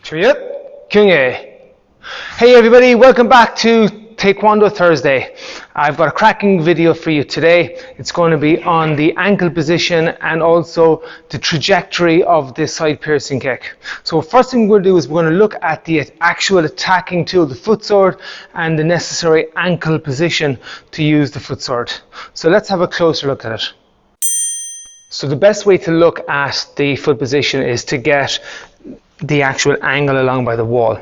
Cheerio, Kyunghae. Hey everybody, welcome back to Taekwondo Thursday. I've got a cracking video for you today. It's going to be on the ankle position and also the trajectory of the side piercing kick. So first thing we're going to do is we're going to look at the actual attacking tool, the foot sword, and the necessary ankle position to use the foot sword. So let's have a closer look at it. So the best way to look at the foot position is to get the actual angle along by the wall.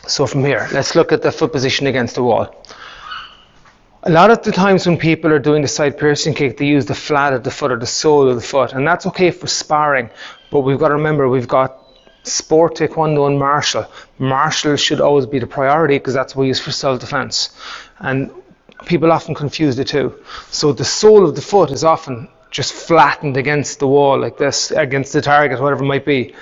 So from here, let's look at the foot position against the wall. A lot of the times when people are doing the side piercing kick, they use the flat of the foot or the sole of the foot, and that's okay for sparring, but we've got to remember we've got sport, taekwondo and martial. Martial should always be the priority because that's what we use for self-defense, and people often confuse the two. So the sole of the foot is often just flattened against the wall like this, against the target, whatever it might be.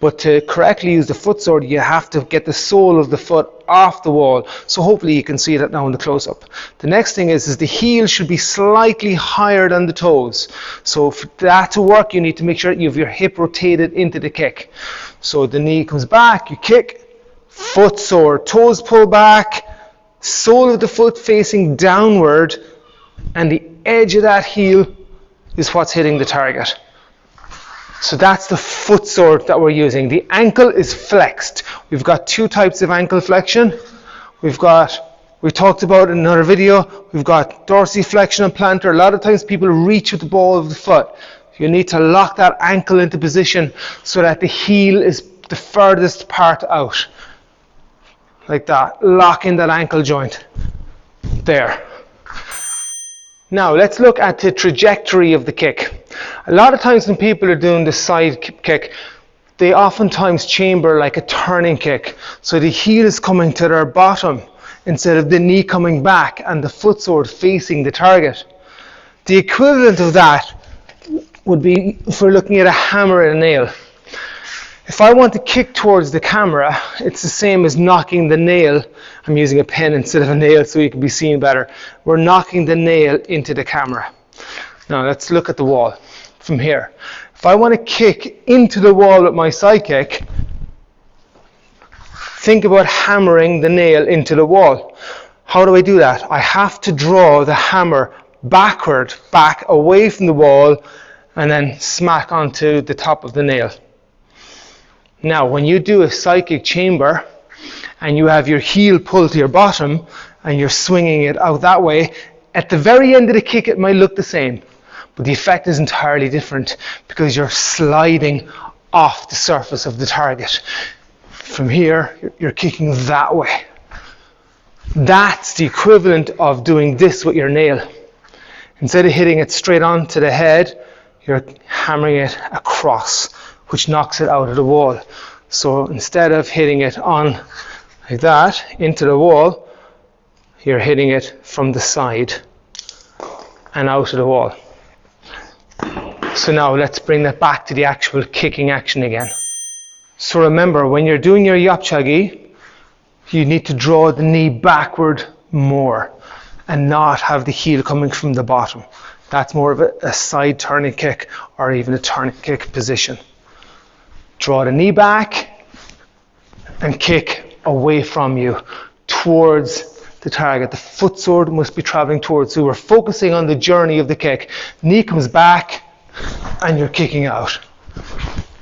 But to correctly use the foot sword, you have to get the sole of the foot off the wall. So hopefully you can see that now in the close-up. The next thing is the heel should be slightly higher than the toes. So for that to work, you need to make sure you have your hip rotated into the kick. So the knee comes back, you kick, foot sword, toes pull back, sole of the foot facing downward, and the edge of that heel is what's hitting the target. So that's the foot sword that we're using. The ankle is flexed. We've got two types of ankle flexion. We talked about in another video, we've got dorsiflexion and plantar. A lot of times people reach with the ball of the foot. You need to lock that ankle into position so that the heel is the furthest part out. Like that. Lock in that ankle joint. There. Now let's look at the trajectory of the kick. A lot of times when people are doing the side kick, they oftentimes chamber like a turning kick. So the heel is coming to their bottom instead of the knee coming back and the foot sword facing the target. The equivalent of that would be if we're looking at a hammer and a nail. If I want to kick towards the camera, it's the same as knocking the nail. I'm using a pen instead of a nail so you can be seen better. We're knocking the nail into the camera. Now let's look at the wall from here. If I want to kick into the wall with my side kick, think about hammering the nail into the wall. How do I do that? I have to draw the hammer back away from the wall and then smack onto the top of the nail. Now, when you do a side kick chamber and you have your heel pulled to your bottom and you're swinging it out that way, at the very end of the kick it might look the same, but the effect is entirely different because you're sliding off the surface of the target. From here, you're kicking that way. That's the equivalent of doing this with your nail. Instead of hitting it straight onto the head, you're hammering it across, which knocks it out of the wall. So instead of hitting it on like that into the wall, you're hitting it from the side and out of the wall. So now let's bring that back to the actual kicking action again. So remember, when you're doing your yapchagi, you need to draw the knee backward more and not have the heel coming from the bottom. That's more of a side turning kick or even a turning kick position. Draw the knee back and kick away from you towards the target. The foot sword must be traveling towards. So we're focusing on the journey of the kick. Knee comes back and you're kicking out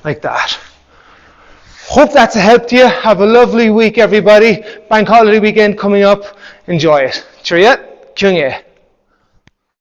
like that. Hope that's a help to you. Have a lovely week, everybody. Bank holiday weekend coming up. Enjoy it. Cheerio, Kyunghae.